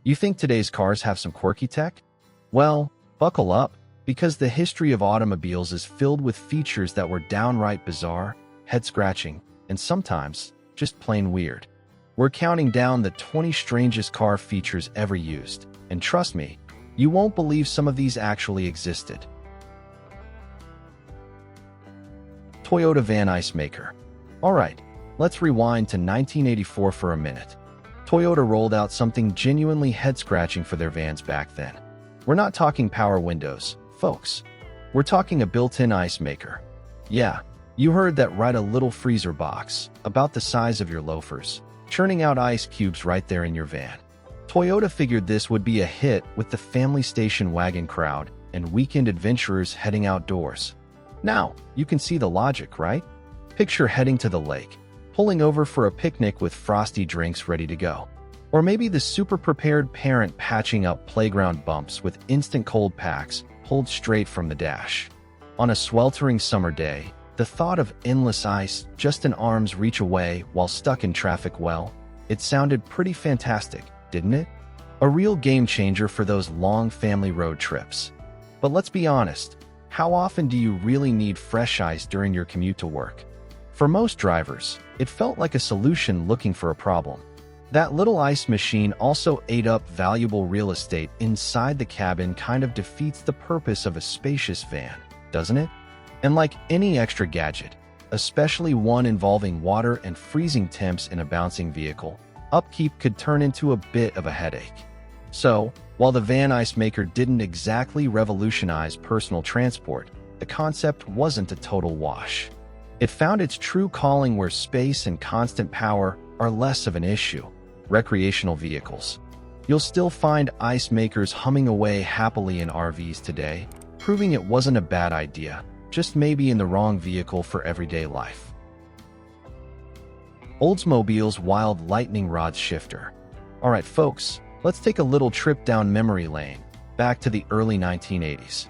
You think today's cars have some quirky tech? Well, buckle up, because the history of automobiles is filled with features that were downright bizarre, head-scratching, and sometimes just plain weird. We're counting down the 20 strangest car features ever used, and trust me, you won't believe some of these actually existed. Toyota van ice maker. Alright, let's rewind to 1984 for a minute. Toyota rolled out something genuinely head-scratching for their vans back then. We're not talking power windows, folks. We're talking a built-in ice maker. Yeah, you heard that right, a little freezer box, about the size of your loafers, churning out ice cubes right there in your van. Toyota figured this would be a hit with the family station wagon crowd and weekend adventurers heading outdoors. Now, you can see the logic, right? Picture heading to the lake, pulling over for a picnic with frosty drinks ready to go. Or maybe the super prepared parent patching up playground bumps with instant cold packs pulled straight from the dash. On a sweltering summer day, the thought of endless ice just an arm's reach away while stuck in traffic, well, it sounded pretty fantastic, didn't it? A real game changer for those long family road trips. But let's be honest, how often do you really need fresh ice during your commute to work? For most drivers, it felt like a solution looking for a problem. That little ice machine also ate up valuable real estate inside the cabin, kind of defeats the purpose of a spacious van, doesn't it? And like any extra gadget, especially one involving water and freezing temps in a bouncing vehicle, upkeep could turn into a bit of a headache. So, while the van ice maker didn't exactly revolutionize personal transport, the concept wasn't a total wash. It found its true calling where space and constant power are less of an issue. Recreational vehicles. You'll still find ice makers humming away happily in RVs today, proving it wasn't a bad idea, just maybe in the wrong vehicle for everyday life. Oldsmobile's wild lightning rod shifter. Alright folks, let's take a little trip down memory lane, back to the early 1980s.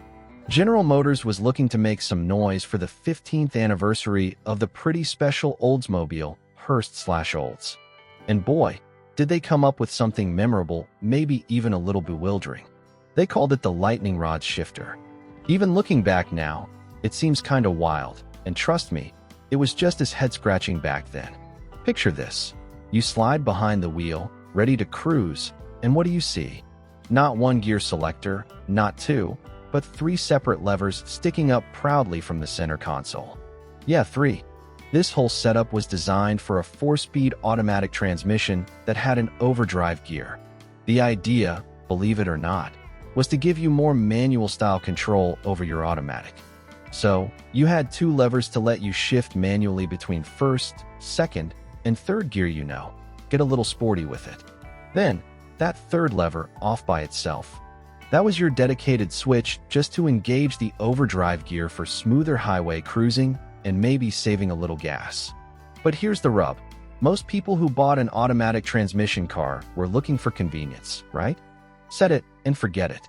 General Motors was looking to make some noise for the 15th anniversary of the pretty special Oldsmobile, Hearst/Olds. And boy, did they come up with something memorable, maybe even a little bewildering. They called it the lightning rod shifter. Even looking back now, it seems kinda wild, and trust me, it was just as head-scratching back then. Picture this. You slide behind the wheel, ready to cruise, and what do you see? Not one gear selector, not two, but three separate levers sticking up proudly from the center console. Yeah, three. This whole setup was designed for a 4-speed automatic transmission that had an overdrive gear. The idea, believe it or not, was to give you more manual-style control over your automatic. So, you had two levers to let you shift manually between first, second, and third gear, get a little sporty with it. Then, that third lever off by itself. That was your dedicated switch just to engage the overdrive gear for smoother highway cruising and maybe saving a little gas. But here's the rub. Most people who bought an automatic transmission car were looking for convenience, right? Set it and forget it.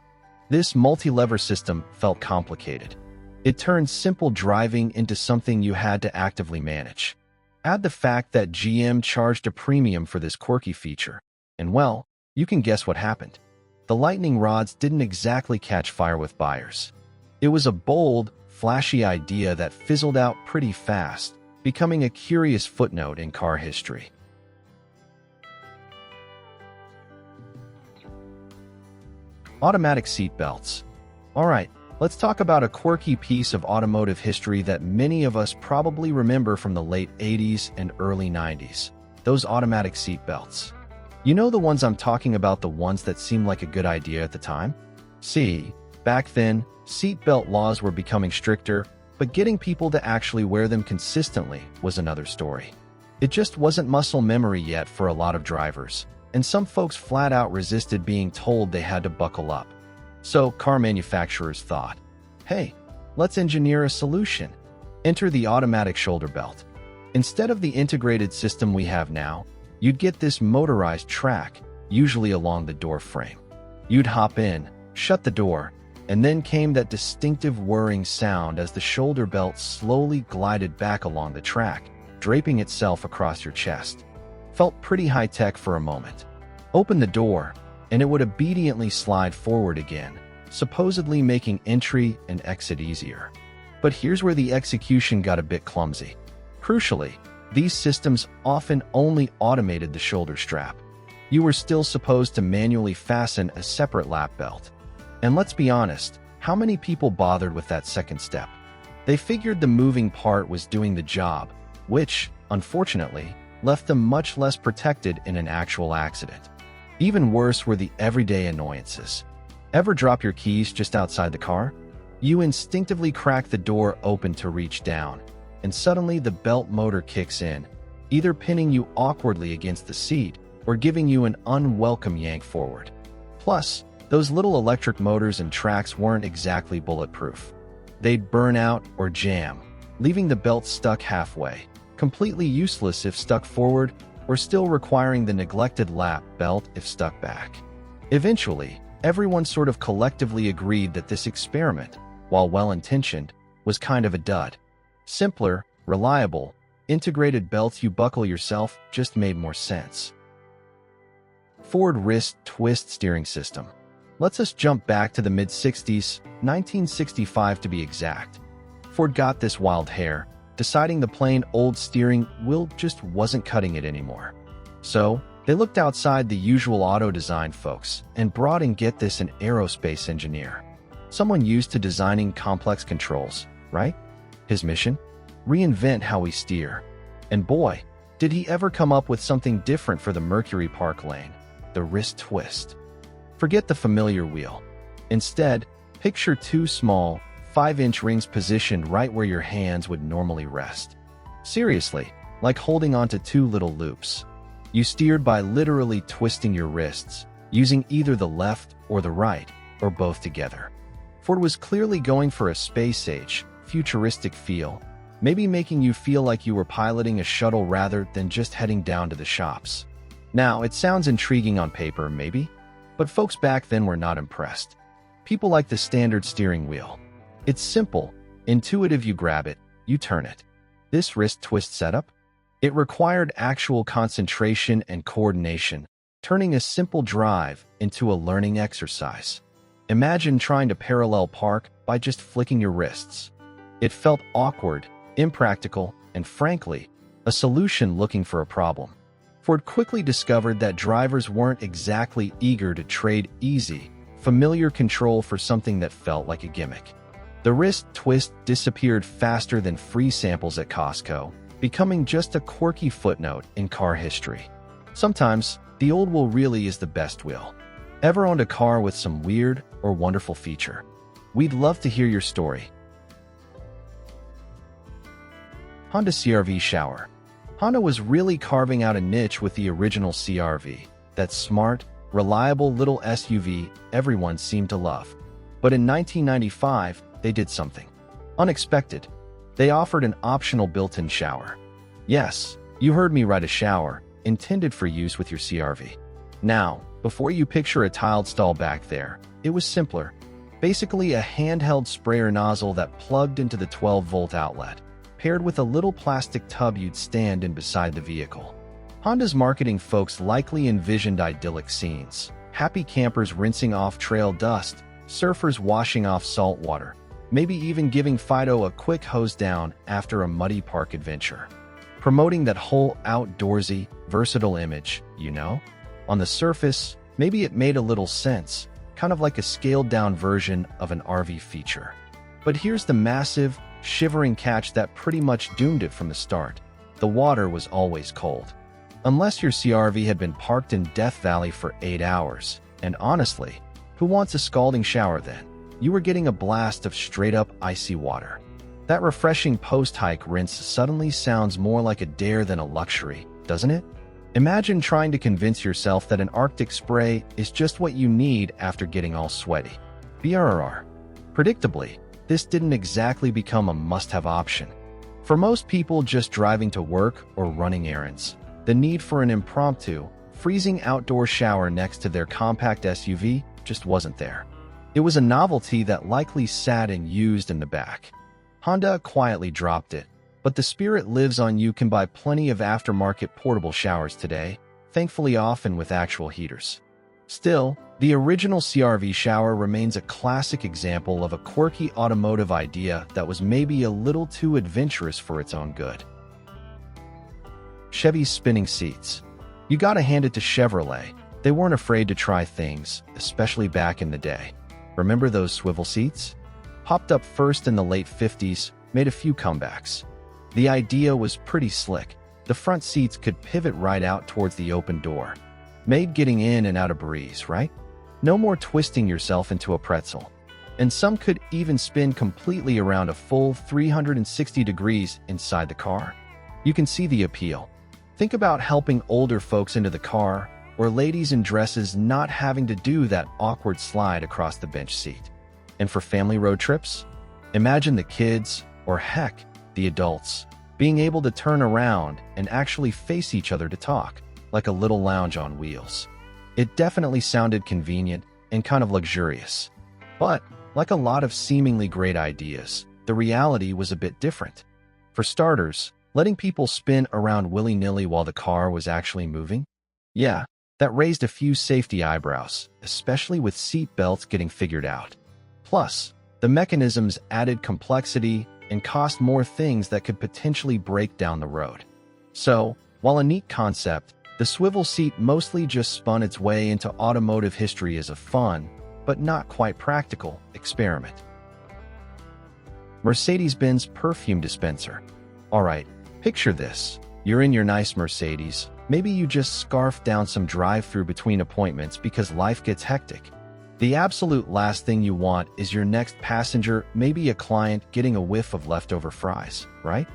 This multi-lever system felt complicated. It turned simple driving into something you had to actively manage. Add the fact that GM charged a premium for this quirky feature, and well, you can guess what happened. The lightning rods didn't exactly catch fire with buyers. It was a bold, flashy idea that fizzled out pretty fast, becoming a curious footnote in car history. Automatic seat belts. Alright, let's talk about a quirky piece of automotive history that many of us probably remember from the late 80s and early 90s. Those automatic seat belts. You know the ones I'm talking about, the ones that seemed like a good idea at the time? See, back then, seatbelt laws were becoming stricter, but getting people to actually wear them consistently was another story. It just wasn't muscle memory yet for a lot of drivers, and some folks flat out resisted being told they had to buckle up. So car manufacturers thought, hey, let's engineer a solution. Enter the automatic shoulder belt. Instead of the integrated system we have now, you'd get this motorized track, usually along the door frame. You'd hop in, shut the door, and then came that distinctive whirring sound as the shoulder belt slowly glided back along the track, draping itself across your chest. Felt pretty high-tech for a moment. Open the door, and it would obediently slide forward again, supposedly making entry and exit easier. But here's where the execution got a bit clumsy. Crucially, these systems often only automated the shoulder strap. You were still supposed to manually fasten a separate lap belt. And let's be honest, how many people bothered with that second step? They figured the moving part was doing the job, which, unfortunately, left them much less protected in an actual accident. Even worse were the everyday annoyances. Ever drop your keys just outside the car? You instinctively crack the door open to reach down, and suddenly the belt motor kicks in, either pinning you awkwardly against the seat or giving you an unwelcome yank forward. Plus, those little electric motors and tracks weren't exactly bulletproof. They'd burn out or jam, leaving the belt stuck halfway, completely useless if stuck forward, or still requiring the neglected lap belt if stuck back. Eventually, everyone sort of collectively agreed that this experiment, while well-intentioned, was kind of a dud. Simpler, reliable, integrated belts you buckle yourself just made more sense. Ford wrist twist steering system. Let's us jump back to the mid-60s, 1965 to be exact. Ford got this wild hair, deciding the plain old steering wheel just wasn't cutting it anymore. So, they looked outside the usual auto design folks and brought in, get this, an aerospace engineer. Someone used to designing complex controls, right? His mission? Reinvent how we steer. And boy, did he ever come up with something different for the Mercury Park lane, the wrist twist. Forget the familiar wheel. Instead, picture two small, 5-inch rings positioned right where your hands would normally rest. Seriously, like holding onto two little loops. You steered by literally twisting your wrists, using either the left or the right, or both together. Ford was clearly going for a space-age, futuristic feel, maybe making you feel like you were piloting a shuttle rather than just heading down to the shops. Now, it sounds intriguing on paper, maybe, but folks back then were not impressed. People like the standard steering wheel. It's simple, intuitive, you grab it, you turn it. This wrist twist setup? It required actual concentration and coordination, turning a simple drive into a learning exercise. Imagine trying to parallel park by just flicking your wrists. It felt awkward, impractical, and frankly, a solution looking for a problem. Ford quickly discovered that drivers weren't exactly eager to trade easy, familiar control for something that felt like a gimmick. The wrist twist disappeared faster than free samples at Costco, becoming just a quirky footnote in car history. Sometimes, the old wheel really is the best wheel. Ever owned a car with some weird or wonderful feature? We'd love to hear your story. Honda CR-V shower. Honda was really carving out a niche with the original CR-V, that smart, reliable little SUV everyone seemed to love. But in 1995, they did something unexpected. They offered an optional built-in shower. Yes, you heard me right, a shower, intended for use with your CR-V. Now, before you picture a tiled stall back there, it was simpler. Basically a handheld sprayer nozzle that plugged into the 12-volt outlet, paired with a little plastic tub you'd stand in beside the vehicle. Honda's marketing folks likely envisioned idyllic scenes, happy campers rinsing off trail dust, surfers washing off salt water, maybe even giving Fido a quick hose down after a muddy park adventure. Promoting that whole outdoorsy, versatile image, you know? On the surface, maybe it made a little sense, kind of like a scaled-down version of an RV feature. But here's the massive, shivering catch that pretty much doomed it from the start. The water was always cold. Unless your CR-V had been parked in Death Valley for 8 hours. And honestly, who wants a scalding shower then? You were getting a blast of straight-up icy water. That refreshing post-hike rinse suddenly sounds more like a dare than a luxury, doesn't it? Imagine trying to convince yourself that an Arctic spray is just what you need after getting all sweaty. BRR. Predictably, this didn't exactly become a must-have option. For most people just driving to work or running errands, the need for an impromptu, freezing outdoor shower next to their compact SUV just wasn't there. It was a novelty that likely sat and used in the back. Honda quietly dropped it, but the spirit lives on. You can buy plenty of aftermarket portable showers today, thankfully often with actual heaters. Still, the original CR-V shower remains a classic example of a quirky automotive idea that was maybe a little too adventurous for its own good. Chevy's spinning seats. You gotta hand it to Chevrolet. They weren't afraid to try things, especially back in the day. Remember those swivel seats? Popped up first in the late 50s, made a few comebacks. The idea was pretty slick. The front seats could pivot right out towards the open door. Made getting in and out a breeze, right? No more twisting yourself into a pretzel. And some could even spin completely around a full 360 degrees inside the car. You can see the appeal. Think about helping older folks into the car, or ladies in dresses not having to do that awkward slide across the bench seat. And for family road trips, imagine the kids, or heck, the adults, being able to turn around and actually face each other to talk, like a little lounge on wheels. It definitely sounded convenient and kind of luxurious. But, like a lot of seemingly great ideas, the reality was a bit different. For starters, letting people spin around willy-nilly while the car was actually moving? Yeah, that raised a few safety eyebrows, especially with seat belts getting figured out. Plus, the mechanisms added complexity and cost more things that could potentially break down the road. So, while a neat concept, the swivel seat mostly just spun its way into automotive history as a fun, but not quite practical, experiment. Mercedes-Benz Perfume Dispenser. Alright, picture this. You're in your nice Mercedes. Maybe you just scarfed down some drive-through between appointments because life gets hectic. The absolute last thing you want is your next passenger, maybe a client, getting a whiff of leftover fries, right?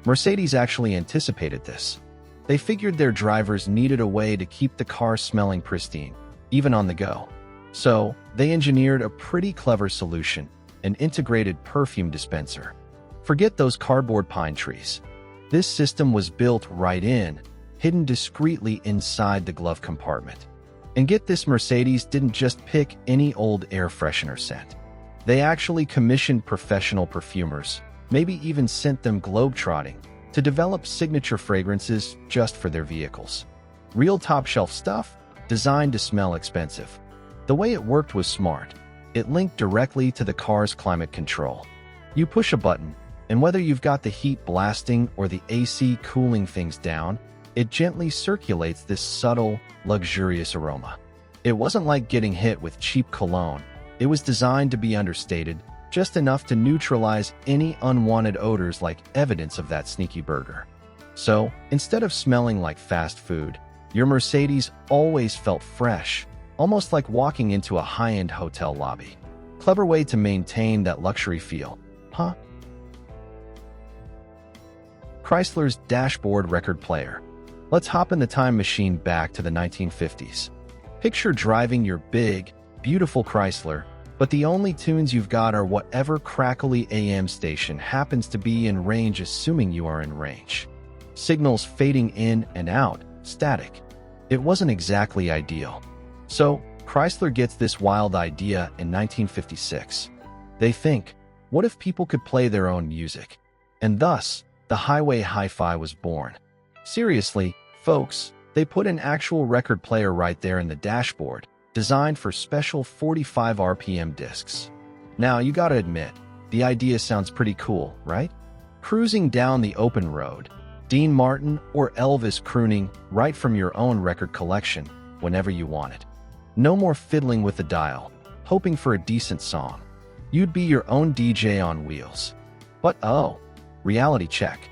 Mercedes actually anticipated this. They figured their drivers needed a way to keep the car smelling pristine, even on the go. So, they engineered a pretty clever solution, an integrated perfume dispenser. Forget those cardboard pine trees. This system was built right in, hidden discreetly inside the glove compartment. And get this, Mercedes didn't just pick any old air freshener scent. They actually commissioned professional perfumers, maybe even sent them globetrotting, to develop signature fragrances just for their vehicles. Real top-shelf stuff, designed to smell expensive. The way it worked was smart. It linked directly to the car's climate control. You push a button, and whether you've got the heat blasting or the AC cooling things down, it gently circulates this subtle, luxurious aroma. It wasn't like getting hit with cheap cologne. It was designed to be understated, just enough to neutralize any unwanted odors like evidence of that sneaky burger. So, instead of smelling like fast food, your Mercedes always felt fresh, almost like walking into a high-end hotel lobby. Clever way to maintain that luxury feel, huh? Chrysler's dashboard record player. Let's hop in the time machine back to the 1950s. Picture driving your big, beautiful Chrysler, but the only tunes you've got are whatever crackly AM station happens to be in range, assuming you are in range. Signals fading in and out, static. It wasn't exactly ideal. So, Chrysler gets this wild idea in 1956. They think, what if people could play their own music? And thus, the highway hi-fi was born. Seriously, folks, they put an actual record player right there in the dashboard, designed for special 45 RPM discs. Now, you gotta admit, the idea sounds pretty cool, right? Cruising down the open road, Dean Martin or Elvis crooning right from your own record collection whenever you want it. No more fiddling with the dial, hoping for a decent song. You'd be your own DJ on wheels. But oh, reality check.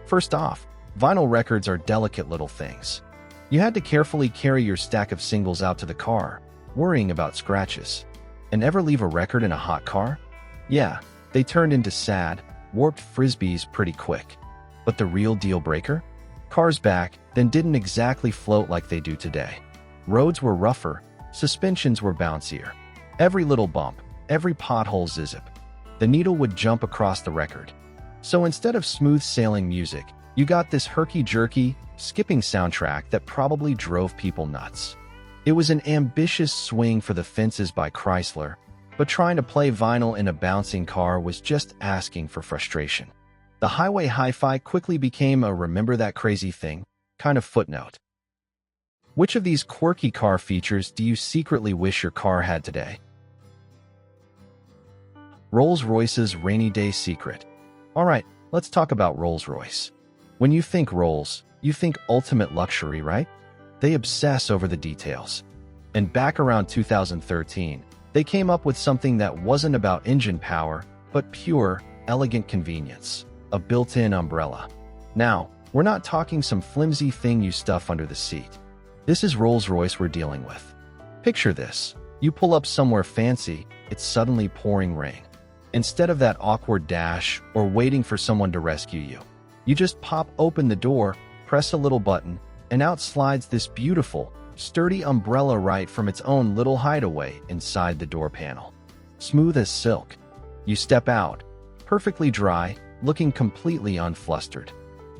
First off, vinyl records are delicate little things. You had to carefully carry your stack of singles out to the car, worrying about scratches. And ever leave a record in a hot car? Yeah, they turned into sad, warped frisbees pretty quick. But the real deal breaker? Cars back then didn't exactly float like they do today. Roads were rougher, suspensions were bouncier. Every little bump, every pothole zizzip. The needle would jump across the record. So instead of smooth sailing music, you got this herky-jerky, skipping soundtrack that probably drove people nuts. It was an ambitious swing for the fences by Chrysler, but trying to play vinyl in a bouncing car was just asking for frustration. The highway hi-fi quickly became a remember that crazy thing kind of footnote. Which of these quirky car features do you secretly wish your car had today? Rolls-Royce's rainy day secret. Alright, let's talk about Rolls-Royce. When you think Rolls, you think ultimate luxury, right? They obsess over the details. And back around 2013, they came up with something that wasn't about engine power, but pure, elegant convenience. A built-in umbrella. Now, we're not talking some flimsy thing you stuff under the seat. This is Rolls-Royce we're dealing with. Picture this. You pull up somewhere fancy, it's suddenly pouring rain. Instead of that awkward dash or waiting for someone to rescue you, you just pop open the door, press a little button, and out slides this beautiful, sturdy umbrella right from its own little hideaway inside the door panel. Smooth as silk. You step out, perfectly dry, looking completely unflustered.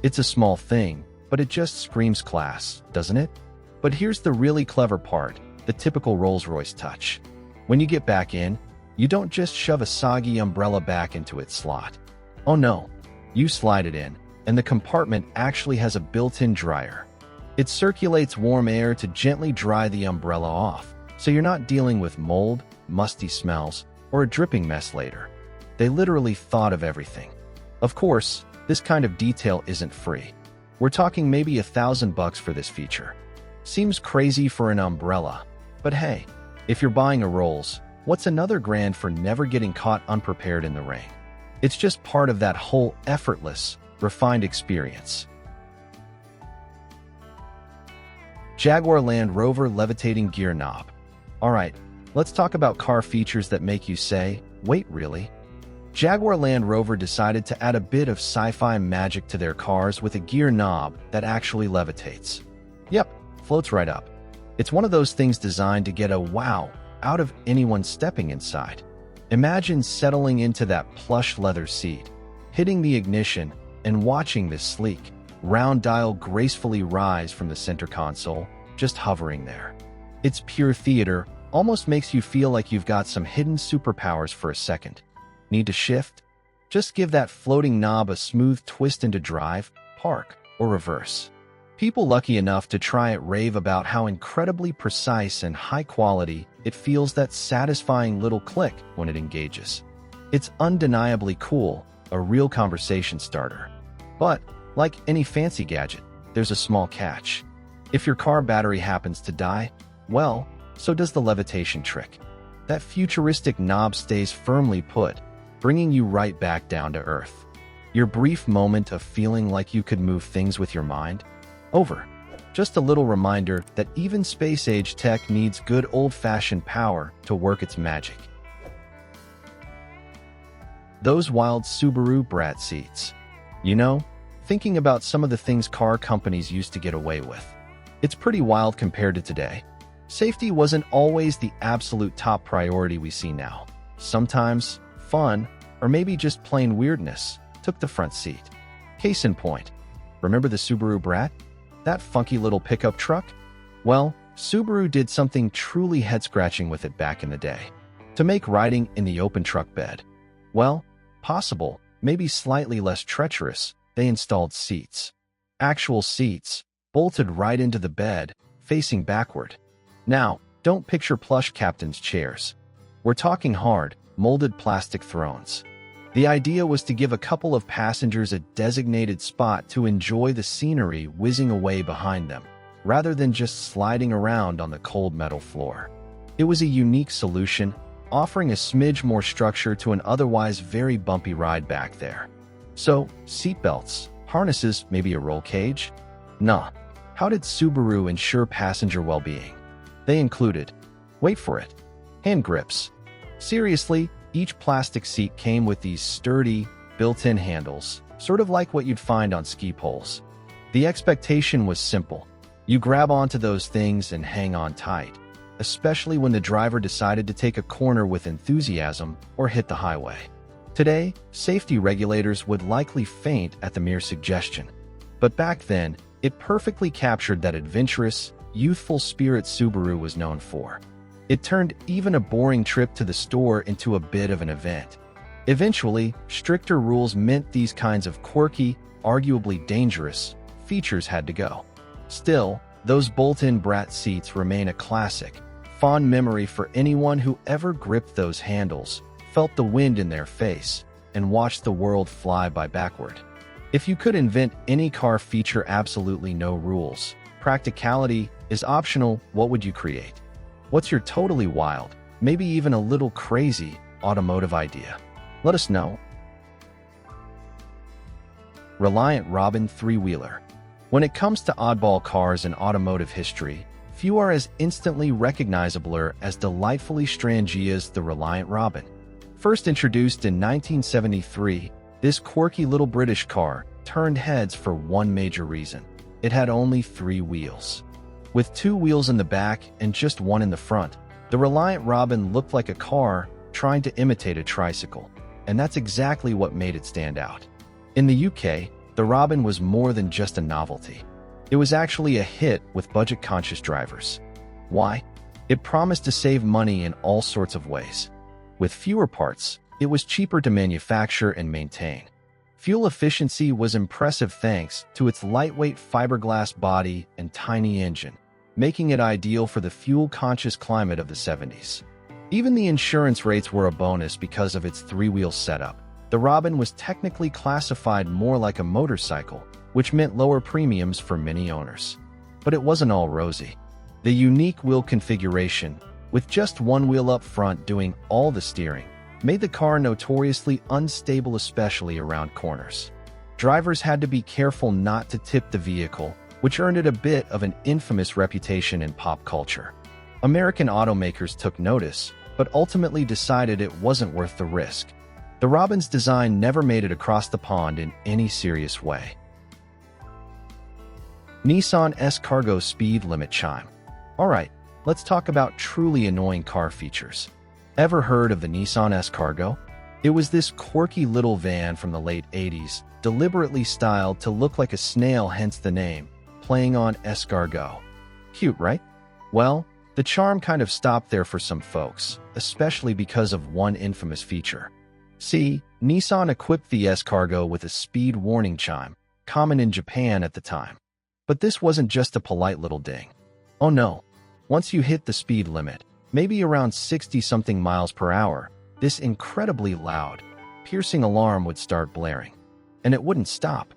It's a small thing, but it just screams class, doesn't it? But here's the really clever part, the typical Rolls-Royce touch. When you get back in, you don't just shove a soggy umbrella back into its slot. Oh no, you slide it in, and the compartment actually has a built-in dryer. It circulates warm air to gently dry the umbrella off, so you're not dealing with mold, musty smells, or a dripping mess later. They literally thought of everything. Of course, this kind of detail isn't free. We're talking maybe $1,000 for this feature. Seems crazy for an umbrella, but hey, if you're buying a Rolls, what's another grand for never getting caught unprepared in the rain? It's just part of that whole effortless, refined experience. Jaguar Land Rover Levitating Gear Knob. Alright, let's talk about car features that make you say, wait really? Jaguar Land Rover decided to add a bit of sci-fi magic to their cars with a gear knob that actually levitates. Yep, floats right up. It's one of those things designed to get a wow out of anyone stepping inside. Imagine settling into that plush leather seat, hitting the ignition, and watching this sleek, round dial gracefully rise from the center console, just hovering there. It's pure theater, almost makes you feel like you've got some hidden superpowers for a second. Need to shift? Just give that floating knob a smooth twist into drive, park, or reverse. People lucky enough to try it rave about how incredibly precise and high quality it feels, that satisfying little click when it engages. It's undeniably cool, a real conversation starter. But, like any fancy gadget, there's a small catch. If your car battery happens to die, well, so does the levitation trick. That futuristic knob stays firmly put, bringing you right back down to earth. Your brief moment of feeling like you could move things with your mind? Over. Just a little reminder that even space-age tech needs good old-fashioned power to work its magic. Those wild Subaru Brat seats. You know, thinking about some of the things car companies used to get away with. It's pretty wild compared to today. Safety wasn't always the absolute top priority we see now. Sometimes, fun, or maybe just plain weirdness, took the front seat. Case in point, remember the Subaru Brat? That funky little pickup truck? Well, Subaru did something truly head-scratching with it back in the day. To make riding in the open truck bed, well, possible, maybe slightly less treacherous, they installed seats. Actual seats, bolted right into the bed, facing backward. Now, don't picture plush captain's chairs. We're talking hard, molded plastic thrones. The idea was to give a couple of passengers a designated spot to enjoy the scenery whizzing away behind them, rather than just sliding around on the cold metal floor. It was a unique solution, offering a smidge more structure to an otherwise very bumpy ride back there. So, seatbelts, harnesses, maybe a roll cage? Nah. How did Subaru ensure passenger well-being? They included, wait for it, hand grips. Seriously, each plastic seat came with these sturdy, built-in handles, sort of like what you'd find on ski poles. The expectation was simple. You grab onto those things and hang on tight, especially when the driver decided to take a corner with enthusiasm or hit the highway. Today, safety regulators would likely faint at the mere suggestion. But back then, it perfectly captured that adventurous, youthful spirit Subaru was known for. It turned even a boring trip to the store into a bit of an event. Eventually, stricter rules meant these kinds of quirky, arguably dangerous, features had to go. Still, Those bolt-in Brat seats remain a classic, fond memory for anyone who ever gripped those handles, felt the wind in their face, and watched the world fly by backward. If you could invent any car feature absolutely no rules, practicality is optional, what would you create? What's your totally wild, maybe even a little crazy, automotive idea? Let us know. Reliant Robin three-wheeler. When it comes to oddball cars in automotive history, few are as instantly recognizable as delightfully Strangest the Reliant Robin. First introduced in 1973, this quirky little British car turned heads for one major reason. It had only 3 wheels. With 2 wheels in the back and just one in the front, the Reliant Robin looked like a car trying to imitate a tricycle, and that's exactly what made it stand out. In the UK, the Robin was more than just a novelty. It was actually a hit with budget-conscious drivers. Why? It promised to save money in all sorts of ways. With fewer parts, it was cheaper to manufacture and maintain. Fuel efficiency was impressive thanks to its lightweight fiberglass body and tiny engine, making it ideal for the fuel-conscious climate of the 70s. Even the insurance rates were a bonus because of its 3-wheel setup. The Robin was technically classified more like a motorcycle, which meant lower premiums for many owners. But it wasn't all rosy. The unique wheel configuration, with just one wheel up front doing all the steering, made the car notoriously unstable, especially around corners. Drivers had to be careful not to tip the vehicle, which earned it a bit of an infamous reputation in pop culture. American automakers took notice, but ultimately decided it wasn't worth the risk. The Robin's design never made it across the pond in any serious way. Nissan S-Cargo Speed Limit Chime. Alright, let's talk about truly annoying car features. Ever heard of the Nissan S-Cargo? It was this quirky little van from the late 80s, deliberately styled to look like a snail, hence the name, playing on escargot. Cute, right? Well, the charm kind of stopped there for some folks, especially because of one infamous feature. See, Nissan equipped the S-Cargo with a speed warning chime, common in Japan at the time. But this wasn't just a polite little ding. Oh no, once you hit the speed limit, maybe around 60-something miles per hour, this incredibly loud, piercing alarm would start blaring. And it wouldn't stop.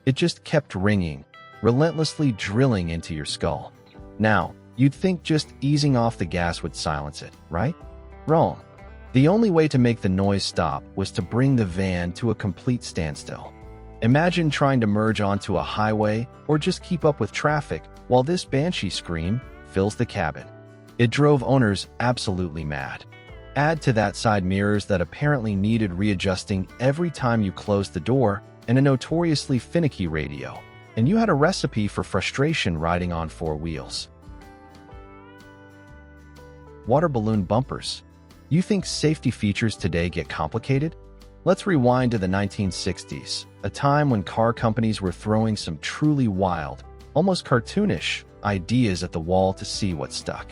It just kept ringing, relentlessly drilling into your skull. Now, you'd think just easing off the gas would silence it, right? Wrong. The only way to make the noise stop was to bring the van to a complete standstill. Imagine trying to merge onto a highway or just keep up with traffic while this banshee scream fills the cabin. It drove owners absolutely mad. Add to that side mirrors that apparently needed readjusting every time you closed the door and a notoriously finicky radio, and you had a recipe for frustration riding on 4 wheels. Water balloon bumpers. You think safety features today get complicated? Let's rewind to the 1960s, a time when car companies were throwing some truly wild, almost cartoonish, ideas at the wall to see what stuck.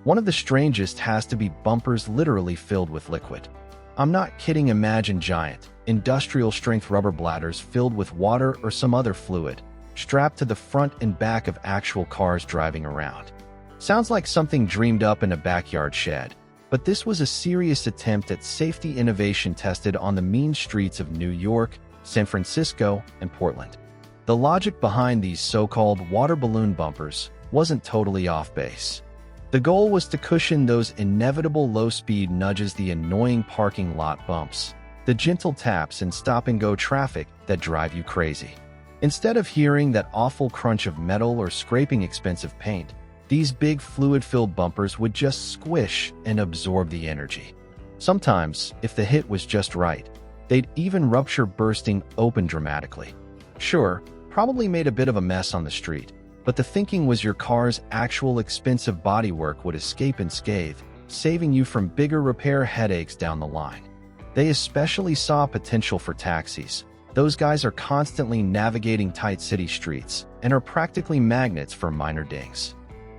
One of the strangest has to be bumpers literally filled with liquid. I'm not kidding, imagine giant, industrial-strength rubber bladders filled with water or some other fluid, strapped to the front and back of actual cars driving around. Sounds like something dreamed up in a backyard shed. But this was a serious attempt at safety innovation tested on the mean streets of New York, San Francisco, and Portland. The logic behind these so-called water balloon bumpers wasn't totally off base. The goal was to cushion those inevitable low-speed nudges, the annoying parking lot bumps, the gentle taps and stop-and-go traffic that drive you crazy. Instead of hearing that awful crunch of metal or scraping expensive paint, these big fluid-filled bumpers would just squish and absorb the energy. Sometimes, if the hit was just right, they'd even rupture, bursting open dramatically. Sure, probably made a bit of a mess on the street, but the thinking was your car's actual expensive bodywork would escape unscathed, saving you from bigger repair headaches down the line. They especially saw potential for taxis. Those guys are constantly navigating tight city streets and are practically magnets for minor dings.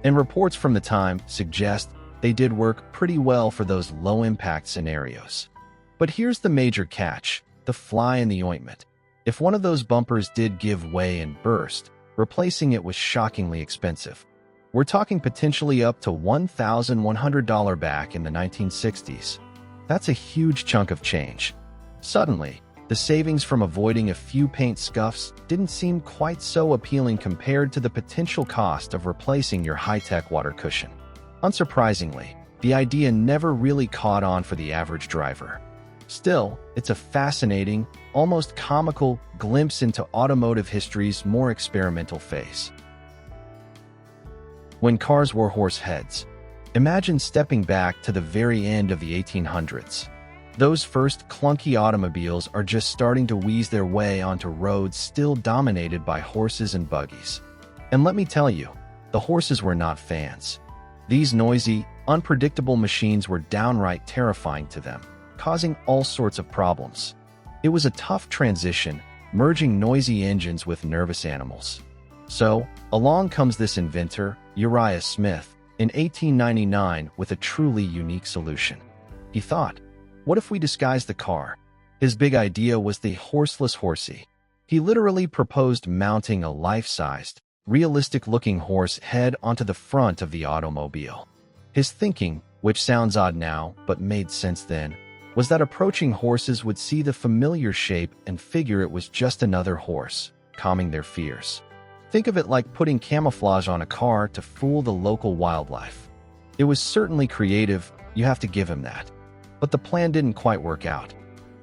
And reports from the time suggest they did work pretty well for those low-impact scenarios. But here's the major catch, the fly in the ointment. If one of those bumpers did give way and burst, replacing it was shockingly expensive. We're talking potentially up to $1,100 back in the 1960s. That's a huge chunk of change. Suddenly, the savings from avoiding a few paint scuffs didn't seem quite so appealing compared to the potential cost of replacing your high-tech water cushion. Unsurprisingly, the idea never really caught on for the average driver. Still, it's a fascinating, almost comical glimpse into automotive history's more experimental phase. When cars wore horse heads, imagine stepping back to the very end of the 1800s. Those first clunky automobiles are just starting to wheeze their way onto roads still dominated by horses and buggies. And let me tell you, the horses were not fans. These noisy, unpredictable machines were downright terrifying to them, causing all sorts of problems. It was a tough transition, merging noisy engines with nervous animals. So, along comes this inventor, Uriah Smith, in 1899 with a truly unique solution. He thought, what if we disguise the car? His big idea was the horseless horsey. He literally proposed mounting a life-sized, realistic-looking horse head onto the front of the automobile. His thinking, which sounds odd now but made sense then, was that approaching horses would see the familiar shape and figure it was just another horse, calming their fears. Think of it like putting camouflage on a car to fool the local wildlife. It was certainly creative, you have to give him that. But the plan didn't quite work out.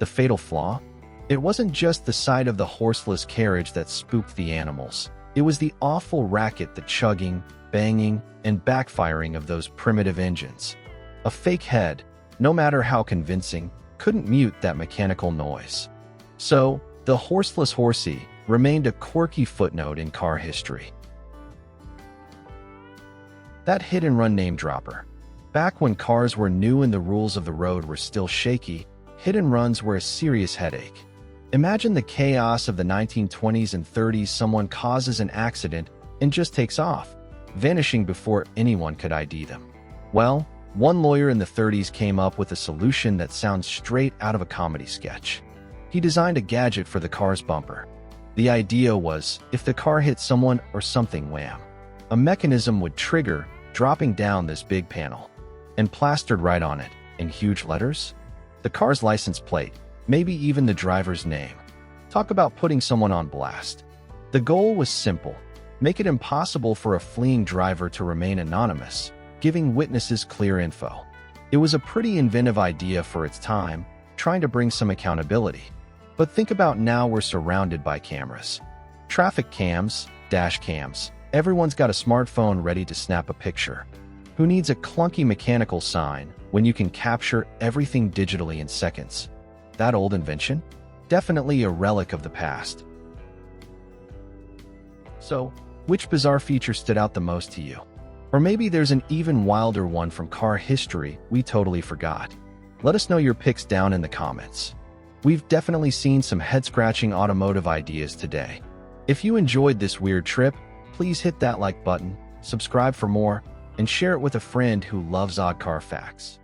The fatal flaw? It wasn't just the sight of the horseless carriage that spooked the animals. It was the awful racket, the chugging, banging, and backfiring of those primitive engines. A fake head, no matter how convincing, couldn't mute that mechanical noise. So, the horseless horsey remained a quirky footnote in car history. That hit-and-run name-dropper. Back when cars were new and the rules of the road were still shaky, hit-and-runs were a serious headache. Imagine the chaos of the 1920s and 30s. Someone causes an accident and just takes off, vanishing before anyone could ID them. Well, one lawyer in the 30s came up with a solution that sounds straight out of a comedy sketch. He designed a gadget for the car's bumper. The idea was, if the car hit someone or something, wham, a mechanism would trigger, dropping down this big panel. And plastered right on it, in huge letters, the car's license plate, maybe even the driver's name. Talk about putting someone on blast. The goal was simple: make it impossible for a fleeing driver to remain anonymous, giving witnesses clear info. It was a pretty inventive idea for its time, trying to bring some accountability. But think about now, we're surrounded by cameras. Traffic cams, dash cams. Everyone's got a smartphone ready to snap a picture. Who needs a clunky mechanical sign when you can capture everything digitally in seconds? That old invention? Definitely a relic of the past. So, which bizarre feature stood out the most to you? Or maybe there's an even wilder one from car history we totally forgot. Let us know your picks down in the comments. We've definitely seen some head-scratching automotive ideas today. If you enjoyed this weird trip, please hit that like button, subscribe for more, and share it with a friend who loves odd car facts.